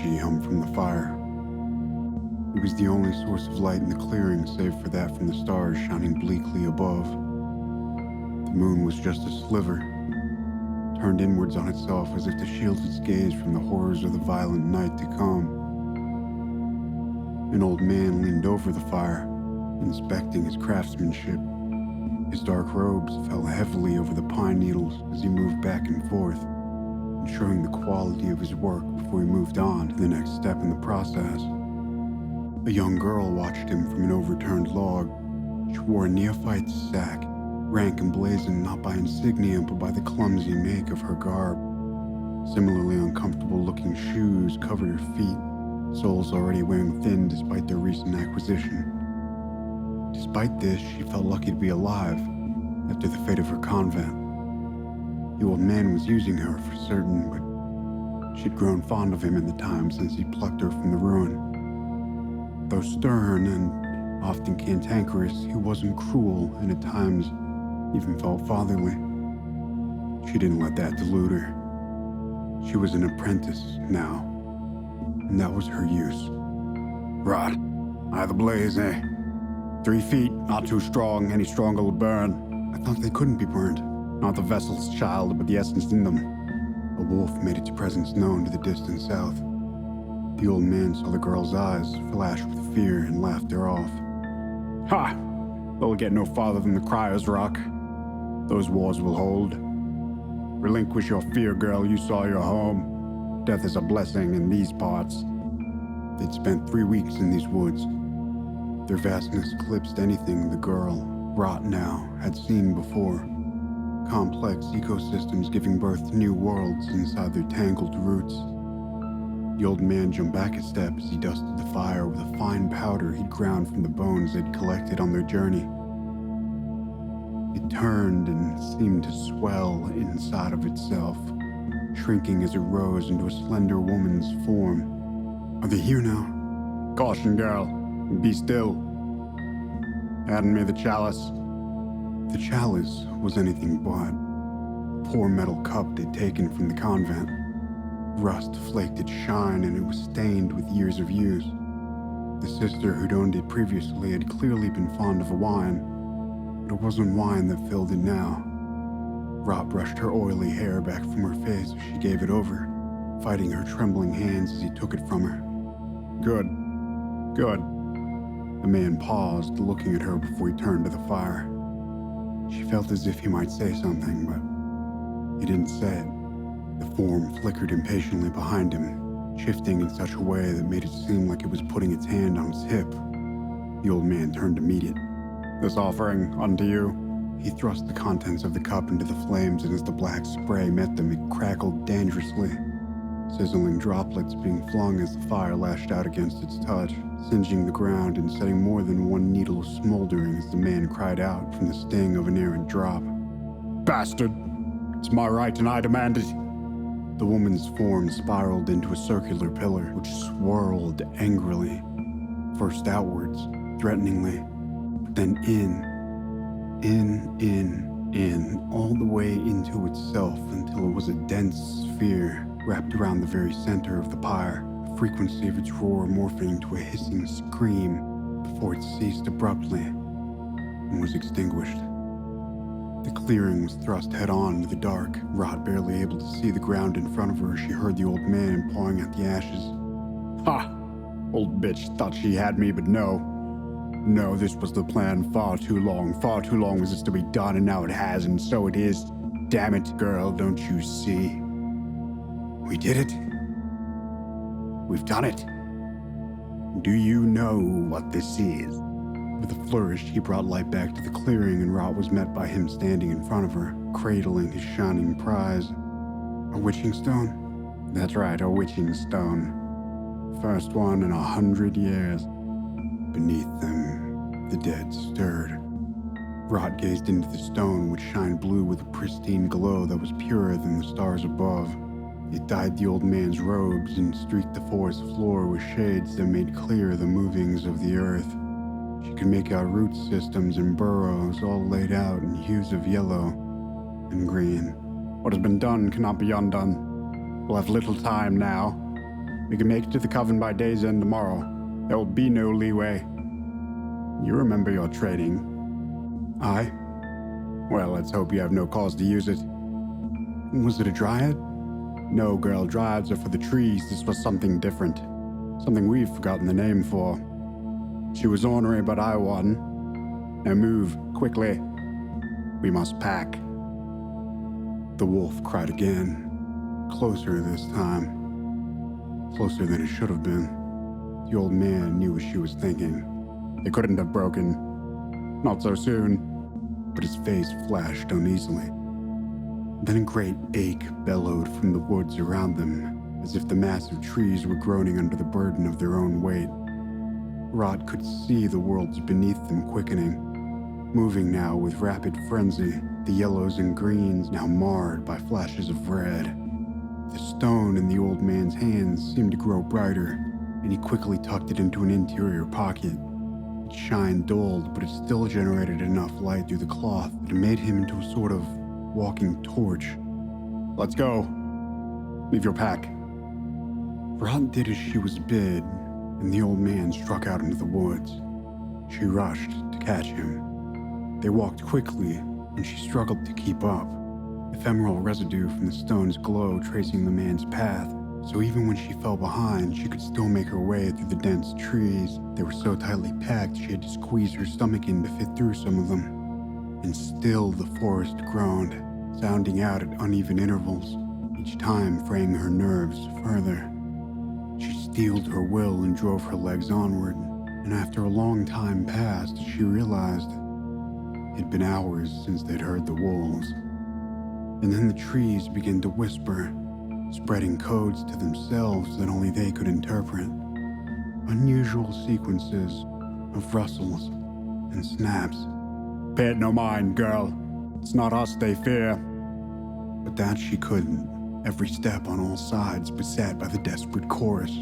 energy hum from the fire. It was the only source of light in the clearing, save for that from the stars shining bleakly above. The moon was just a sliver, turned inwards on itself as if to shield its gaze from the horrors of the violent night to come. An old man leaned over the fire, inspecting his craftsmanship. His dark robes fell heavily over the pine needles as he moved back and forth, ensuring the quality of his work before he moved on to the next step in the process. A young girl watched him from an overturned log. She wore a neophyte's sack, rank emblazoned not by insignia but by the clumsy make of her garb. Similarly uncomfortable-looking shoes covered her feet, soles already wearing thin despite their recent acquisition. Despite this, she felt lucky to be alive after the fate of her convent. The old man was using her for certain, but she'd grown fond of him in the time since he plucked her from the ruin. Though stern and often cantankerous, he wasn't cruel and at times even felt fatherly. She didn't let that delude her. She was an apprentice now, and that was her use. Rot, eye the blaze, eh? 3 feet, not too strong, any stronger will burn. I thought they couldn't be burned. Not the vessel's child, but the essence in them. A wolf made its presence known to the distant south. The old man saw the girl's eyes flash with fear and laughed her off. Ha! They'll get no farther than the Crier's Rock. Those walls will hold. Relinquish your fear, girl, you saw your home. Death is a blessing in these parts. They'd spent 3 weeks in these woods. Their vastness eclipsed anything the girl, Rot now, had seen before. Complex ecosystems giving birth to new worlds inside their tangled roots. The old man jumped back a step as he dusted the fire with a fine powder he'd ground from the bones they'd collected on their journey. It turned and seemed to swell inside of itself, shrinking as it rose into a slender woman's form. Are they here now? Caution, girl. Be still. Hand me the chalice. The chalice was anything but. A poor metal cup they'd taken from the convent. Rust flaked its shine and it was stained with years of use. The sister who'd owned it previously had clearly been fond of a wine, but it wasn't wine that filled it now. Rot brushed her oily hair back from her face as she gave it over, fighting her trembling hands as he took it from her. Good. Good. The man paused, looking at her before he turned to the fire. She felt as if he might say something, but he didn't say it. The form flickered impatiently behind him, shifting in such a way that made it seem like it was putting its hand on his hip. The old man turned to meet it. This offering unto you. He thrust the contents of the cup into the flames, and as the black spray met them, it crackled dangerously, sizzling droplets being flung as the fire lashed out against its touch, singeing the ground and setting more than one needle smoldering as the man cried out from the sting of an errant drop. Bastard! It's my right and I demand it! The woman's form spiraled into a circular pillar, which swirled angrily, first outwards, threateningly, but then in, all the way into itself until it was a dense sphere wrapped around the very center of the pyre, the frequency of its roar morphing into a hissing scream before it ceased abruptly and was extinguished. The clearing was thrust head-on into the dark, Rot barely able to see the ground in front of her as she heard the old man pawing at the ashes. Ha! Old bitch thought she had me, but no. No, this was the plan far too long was this to be done, and now it has, and so it is. Damn it, girl, don't you see? We did it. We've done it. Do you know what this is? With a flourish, he brought light back to the clearing, and Rot was met by him standing in front of her, cradling his shining prize. A witching stone? That's right, a witching stone. First one in 100 years. Beneath them, the dead stirred. Rot gazed into the stone, which shined blue with a pristine glow that was purer than the stars above. It dyed the old man's robes and streaked the forest floor with shades that made clear the movings of the earth. She could make out root systems and burrows all laid out in hues of yellow and green. What has been done cannot be undone. We'll have little time now. We can make it to the coven by day's end tomorrow. There will be no leeway. You remember your training. Aye? Well, let's hope you have no cause to use it. Was it a dryad? No, girl, dryads are for the trees. This was something different. Something we've forgotten the name for. She was ornery, but I won. Now move, quickly. We must pack. The wolf cried again. Closer this time. Closer than it should have been. The old man knew what she was thinking. It couldn't have broken. Not so soon. But his face flashed uneasily. Then a great ache bellowed from the woods around them, as if the massive trees were groaning under the burden of their own weight. Rot could see the worlds beneath them quickening, moving now with rapid frenzy, the yellows and greens now marred by flashes of red. The stone in the old man's hands seemed to grow brighter, and he quickly tucked it into an interior pocket. Its shine dulled, but it still generated enough light through the cloth that it made him into a sort of walking torch. Let's go. Leave your pack. Rot did as she was bid, and the old man struck out into the woods. She rushed to catch him. They walked quickly, and she struggled to keep up, ephemeral residue from the stone's glow tracing the man's path, so even when she fell behind, she could still make her way through the dense trees. They were so tightly packed she had to squeeze her stomach in to fit through some of them. And still the forest groaned, sounding out at uneven intervals, each time fraying her nerves further. She steeled her will and drove her legs onward, and after a long time passed, she realized it had been hours since they'd heard the wolves. And then the trees began to whisper, spreading codes to themselves that only they could interpret. Unusual sequences of rustles and snaps. Pay it no mind, girl. It's not us they fear. But that she couldn't. Every step on all sides beset by the desperate chorus.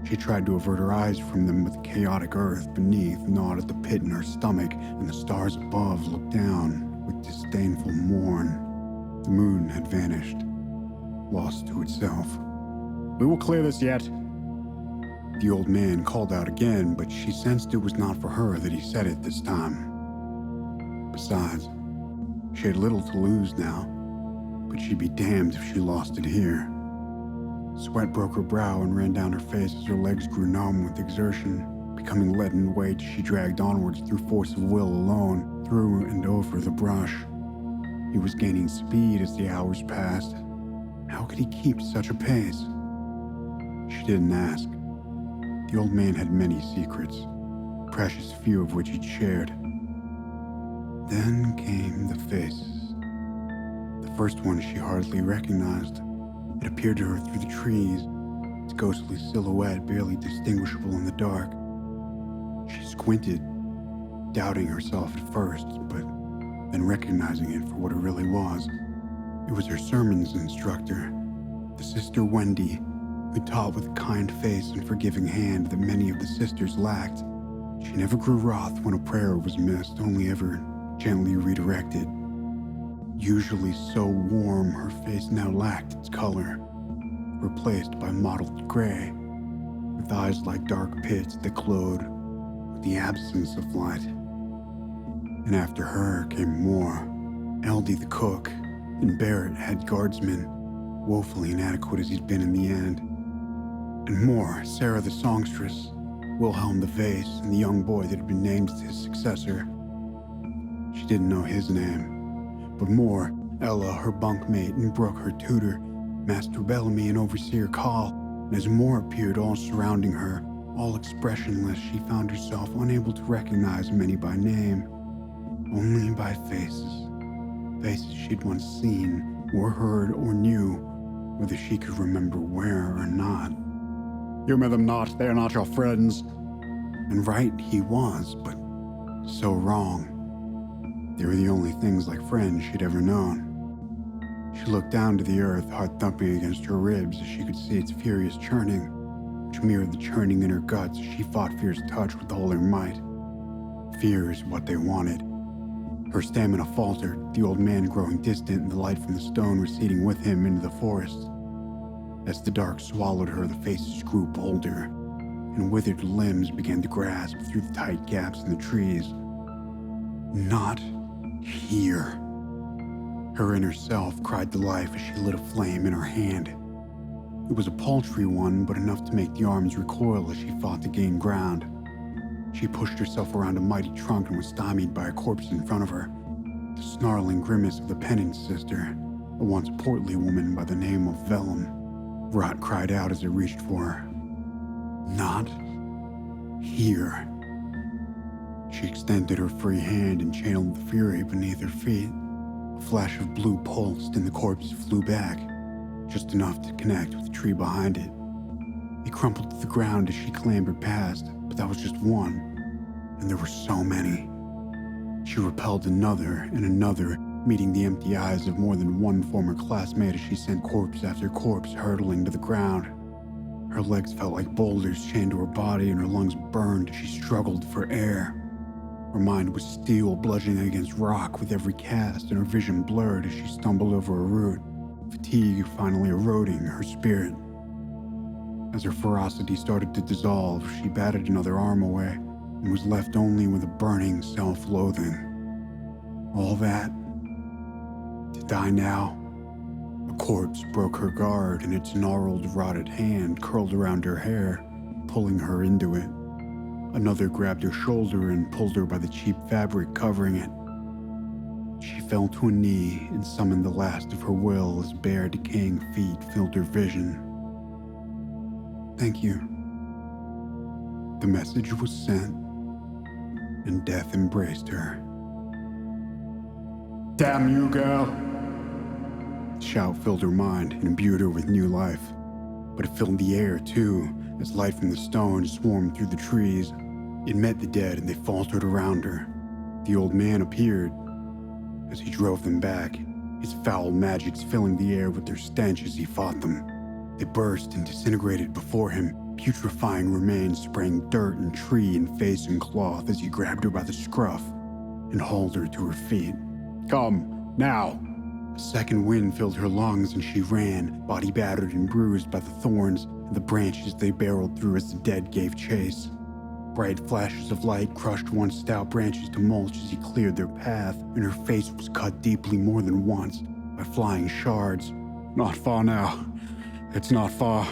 She tried to avert her eyes from them, but the chaotic earth beneath gnawed at the pit in her stomach, and the stars above looked down with disdainful mourn. The moon had vanished, lost to itself. We will clear this yet. The old man called out again, but she sensed it was not for her that he said it this time. Besides, she had little to lose now, but she'd be damned if she lost it here. Sweat broke her brow and ran down her face as her legs grew numb with exertion. Becoming leaden weight, she dragged onwards through force of will alone, through and over the brush. He was gaining speed as the hours passed. How could he keep such a pace? She didn't ask. The old man had many secrets, precious few of which he'd shared. Then came the faces. The first one she hardly recognized. It appeared to her through the trees, its ghostly silhouette barely distinguishable in the dark. She squinted, doubting herself at first, but then recognizing it for what it really was. It was her sermons instructor, the Sister Wendy, who taught with a kind face and forgiving hand that many of the sisters lacked. She never grew wroth when a prayer was missed, only ever gently redirected. Usually so warm, her face now lacked its color, replaced by mottled gray, with eyes like dark pits that glowed with the absence of light. And after her came more. Eldie the cook, and Byrd head guardsman, woefully inadequate as he'd been in the end. And more, Sarah the songstress, Wilhelm the vase, and the young boy that had been named as his successor. She didn't know his name. But more, Ella, her bunkmate, and Brooke, her tutor, Master Bellamy, and Overseer Call. And as more appeared all surrounding her, all expressionless, she found herself unable to recognize many by name, only by faces. Faces she'd once seen, or heard, or knew, whether she could remember where or not. Humor them not, they are not your friends. And right he was, but so wrong. They were the only things like friends she'd ever known. She looked down to the earth, heart thumping against her ribs as she could see its furious churning, which mirrored the churning in her guts as she fought fear's touch with all her might. Fear is what they wanted. Her stamina faltered, the old man growing distant and the light from the stone receding with him into the forest. As the dark swallowed her, the faces grew bolder, and withered limbs began to grasp through the tight gaps in the trees. Not here. Her inner self cried to life as she lit a flame in her hand. It was a paltry one, but enough to make the arms recoil as she fought to gain ground. She pushed herself around a mighty trunk and was stymied by a corpse in front of her. The snarling grimace of the Pennant sister, a once portly woman by the name of Vellum. Rot cried out as it reached for her. Not here. She extended her free hand and channeled the fury beneath her feet. A flash of blue pulsed and the corpse flew back, just enough to connect with the tree behind it. It crumpled to the ground as she clambered past, but that was just one, and there were so many. She repelled another and another, meeting the empty eyes of more than one former classmate as she sent corpse after corpse hurtling to the ground. Her legs felt like boulders chained to her body, and her lungs burned as she struggled for air. Her mind was steel bludgeoning against rock with every cast, and her vision blurred as she stumbled over a root, fatigue finally eroding her spirit. As her ferocity started to dissolve, she batted another arm away and was left only with a burning self-loathing. All that, to die now. A corpse broke her guard, and its gnarled, rotted hand curled around her hair, pulling her into it. Another grabbed her shoulder and pulled her by the cheap fabric covering it. She fell to a knee and summoned the last of her will as bare, decaying feet filled her vision. Thank you. The message was sent, and death embraced her. Damn you, girl! The shout filled her mind and imbued her with new life. But it filled the air, too, as light from the stone swarmed through the trees. It met the dead, and they faltered around her. The old man appeared. As he drove them back, his foul magics filling the air with their stench as he fought them. They burst and disintegrated before him, putrefying remains spraying dirt and tree and face and cloth as he grabbed her by the scruff and hauled her to her feet. Come, now! A second wind filled her lungs and she ran, body battered and bruised by the thorns and the branches they barreled through as the dead gave chase. Bright flashes of light crushed once stout branches to mulch as he cleared their path, and her face was cut deeply more than once by flying shards. Not far now. It's not far.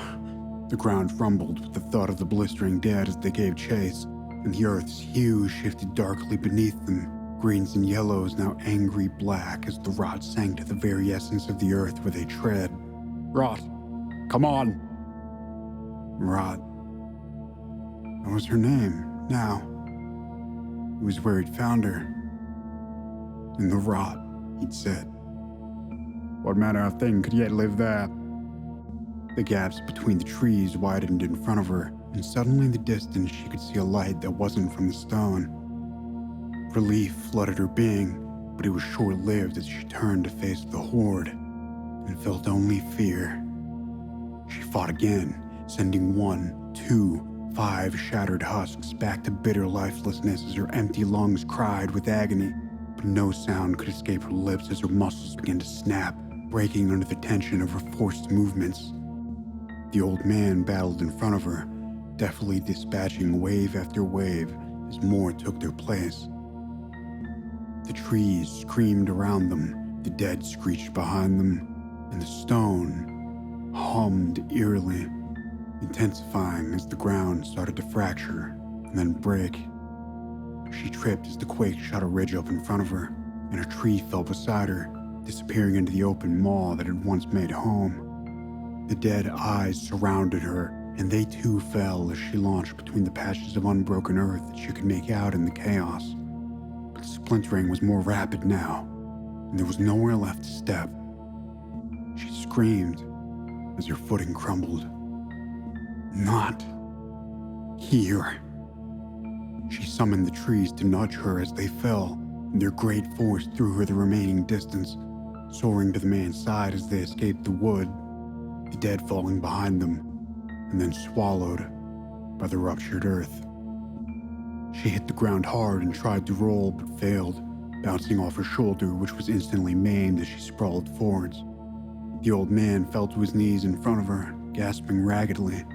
The ground rumbled with the thud of the blistering dead as they gave chase, and the earth's hue shifted darkly beneath them. Greens and yellows now angry black as the rot sank to the very essence of the earth where they tread. Rot, come on! Rot. That was her name, now. It was where he'd found her. In the rot, he'd said. What manner of thing could yet live there? The gaps between the trees widened in front of her, and suddenly in the distance she could see a light that wasn't from the stone. Relief flooded her being, but it was short-lived as she turned to face the horde, and felt only fear. She fought again, sending 1, 2, 5 shattered husks back to bitter lifelessness as her empty lungs cried with agony, but no sound could escape her lips as her muscles began to snap, breaking under the tension of her forced movements. The old man battled in front of her, deftly dispatching wave after wave as more took their place. The trees screamed around them, the dead screeched behind them, and the stone hummed eerily, intensifying as the ground started to fracture and then break. She tripped as the quake shot a ridge up in front of her, and a tree fell beside her, disappearing into the open maw that had once made home. The dead eyes surrounded her, and they too fell as she launched between the patches of unbroken earth that she could make out in the chaos. But the splintering was more rapid now, and there was nowhere left to step. She screamed as her footing crumbled. Not here. She summoned the trees to nudge her as they fell, and their great force threw her the remaining distance, soaring to the man's side as they escaped the wood, the dead falling behind them, and then swallowed by the ruptured earth. She hit the ground hard and tried to roll, but failed, bouncing off her shoulder, which was instantly maimed as she sprawled forwards. The old man fell to his knees in front of her, gasping raggedly,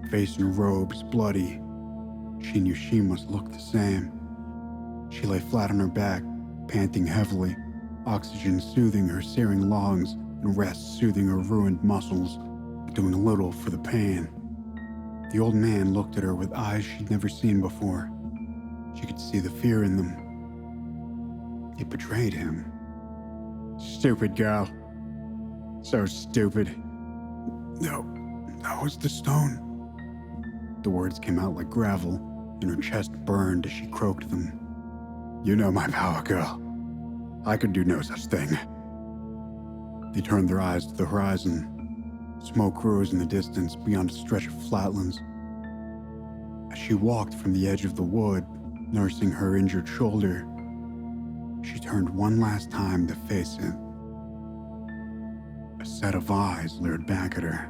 face and robes bloody. She knew she must look the same. She lay flat on her back, panting heavily, oxygen soothing her searing lungs and rest soothing her ruined muscles, but doing little for the pain. The old man looked at her with eyes she'd never seen before. She could see the fear in them. It betrayed him. "Stupid girl. So stupid." "No, that was the stone." The words came out like gravel, and her chest burned as she croaked them. "You know my power, girl. I could do no such thing." They turned their eyes to the horizon. Smoke rose in the distance beyond a stretch of flatlands. As she walked from the edge of the wood, nursing her injured shoulder, she turned one last time to face it. A set of eyes leered back at her.